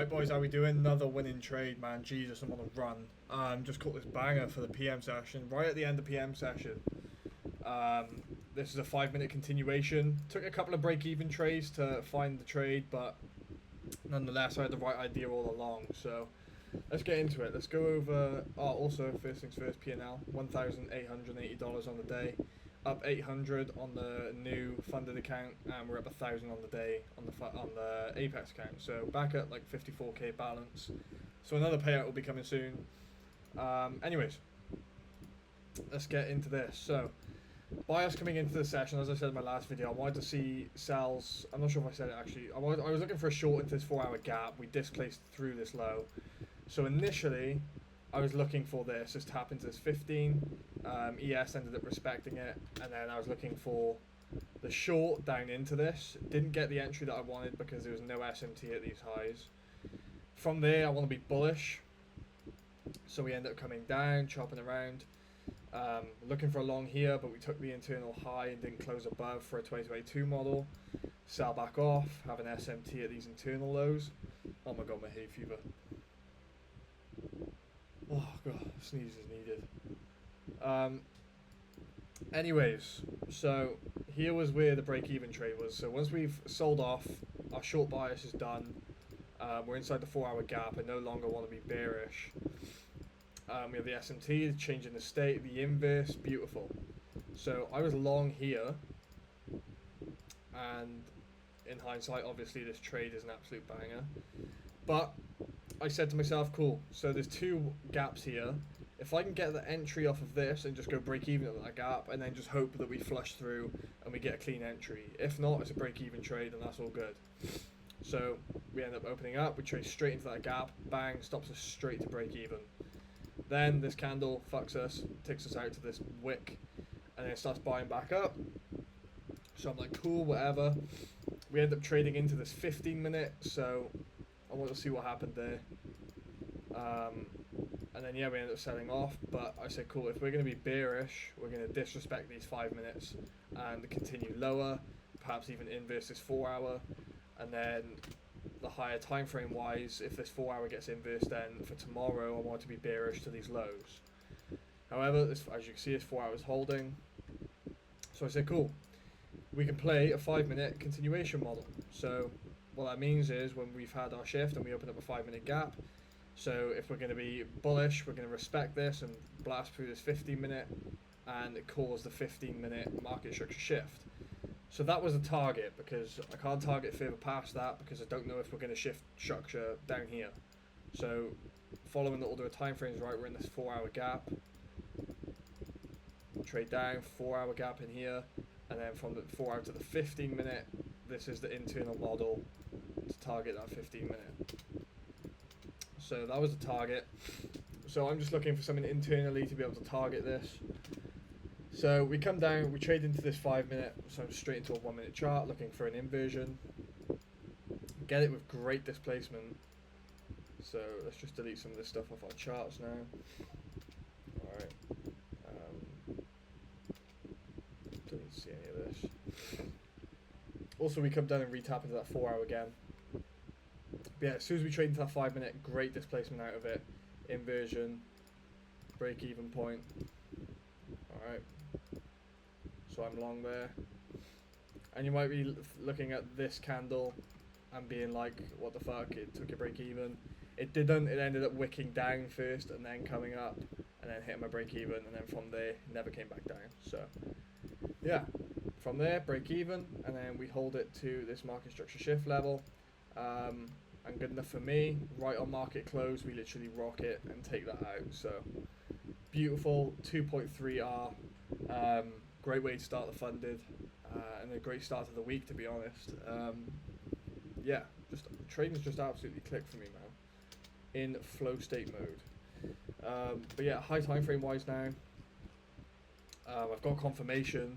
Alright boys, how we doing? Another winning trade, man. Jesus, I'm on a run. Just caught this banger for the PM session. Right at the end of PM session. This is a 5-minute continuation. Took a couple of break-even trades to find the trade, but nonetheless I had the right idea all along. So let's get into it. Let's go over, also first things first, P&L. $1,880 on the day. Up 800 on the new funded account, and we're up 1,000 on the day on the Apex account. So back at like 54k balance. So another payout will be coming soon. Anyways, let's get into this. So buyers coming into the session, as I said in my last video, I wanted to see sells. I'm not sure if I said it actually. I was looking for a short into this 4-hour gap. We displaced through this low. So initially, I was looking for this, just tap into this 15. ES ended up respecting it, and then I was looking for the short down into this. Didn't get the entry that I wanted because there was no SMT at these highs. From there, I want to be bullish, so we end up coming down, chopping around. Looking for a long here, but we took the internal high and didn't close above for a 2022 model. Sell back off, have an SMT at these internal lows. Oh my god, my hay fever. Oh god, sneeze is needed. Anyways, so here was where the break-even trade was. So once we've sold off, our short bias is done. We're inside the 4-hour gap. I no longer want to be bearish. We have the SMT changing the state, the inverse, beautiful. So I was long here, and in hindsight, obviously this trade is an absolute banger. But I said to myself, cool, so there's two gaps here. If I can get the entry off of this and just go break even at that gap, and then just hope that we flush through and we get a clean entry. If not, it's a break even trade and that's all good. So we end up opening up, we trade straight into that gap, bang, stops us straight to break even. Then this candle fucks us, takes us out to this wick, and then it starts buying back up. So I'm like, cool, whatever. We end up trading into this 15-minute, so I want to see what happened there. And then yeah, we ended up selling off, but I said cool, if we're going to be bearish, we're going to disrespect these 5 minutes and continue lower, perhaps even inverse this 4-hour, and then the higher time frame wise, if this 4-hour gets inversed, then for tomorrow I want to be bearish to these lows. However, this, as you can see, this 4 hours holding. So I said cool, we can play a 5-minute continuation model. So what that means is when we've had our shift and we open up a 5-minute gap, so if we're going to be bullish, we're going to respect this and blast through this 15-minute and cause the 15-minute market structure shift. So that was the target, because I can't target further past that because I don't know if we're going to shift structure down here. So following the order of time frames, right, we're in this 4-hour gap. Trade down, 4-hour gap in here, and then from the 4-hour to the 15-minute, this is the internal model to target that 15-minute. So that was the target. So I'm just looking for something internally to be able to target this. So we come down, we trade into this 5-minute, so I'm straight into a 1-minute chart looking for an inversion. Get it with great displacement. So let's just delete some of this stuff off our charts now. Alright. Don't need to see any of this. Also, we come down and retap into that 4-hour again. But yeah, as soon as we trade into that 5-minute, great displacement out of it. Inversion, break even point. Alright. So I'm long there. And you might be looking at this candle and being like, what the fuck, it took a break even. It didn't, it ended up wicking down first and then coming up and then hitting my break even, and then from there, never came back down. So yeah, from there, break even, and then we hold it to this market structure shift level. And good enough for me, right on market close, we literally rock it and take that out. So beautiful 2.3R, great way to start the funded, and a great start to the week, to be honest. Yeah, just trading's just absolutely clicked for me, man, in flow state mode. But yeah, high time frame wise now, I've got confirmation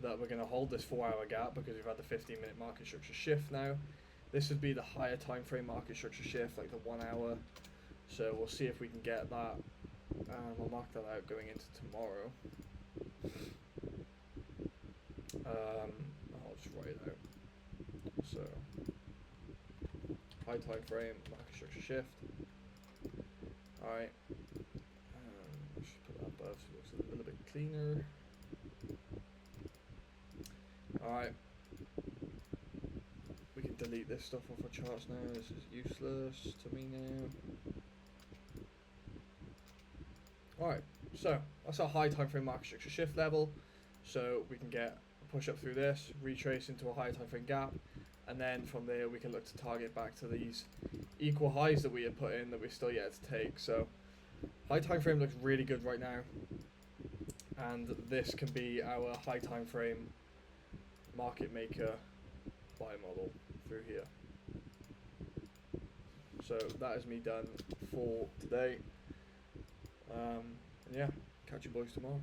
that we're going to hold this 4-hour gap because we've had the 15-minute market structure shift now. This would be the higher time frame market structure shift, like the 1 hour. So we'll see if we can get that. I'll mark that out going into tomorrow. I'll just write it out. So high time frame, market structure shift. Alright. Let's just put that above so it looks a little bit cleaner. Alright. We can delete this stuff off our charts now. This is useless to me now. Alright, so that's our high time frame market structure shift level. So we can get a push up through this, retrace into a high time frame gap, and then from there we can look to target back to these equal highs that we had put in that we're still yet to take. So high time frame looks really good right now, and this can be our high time frame market maker buy model through here. So that is me done for today. And yeah, catch you boys tomorrow.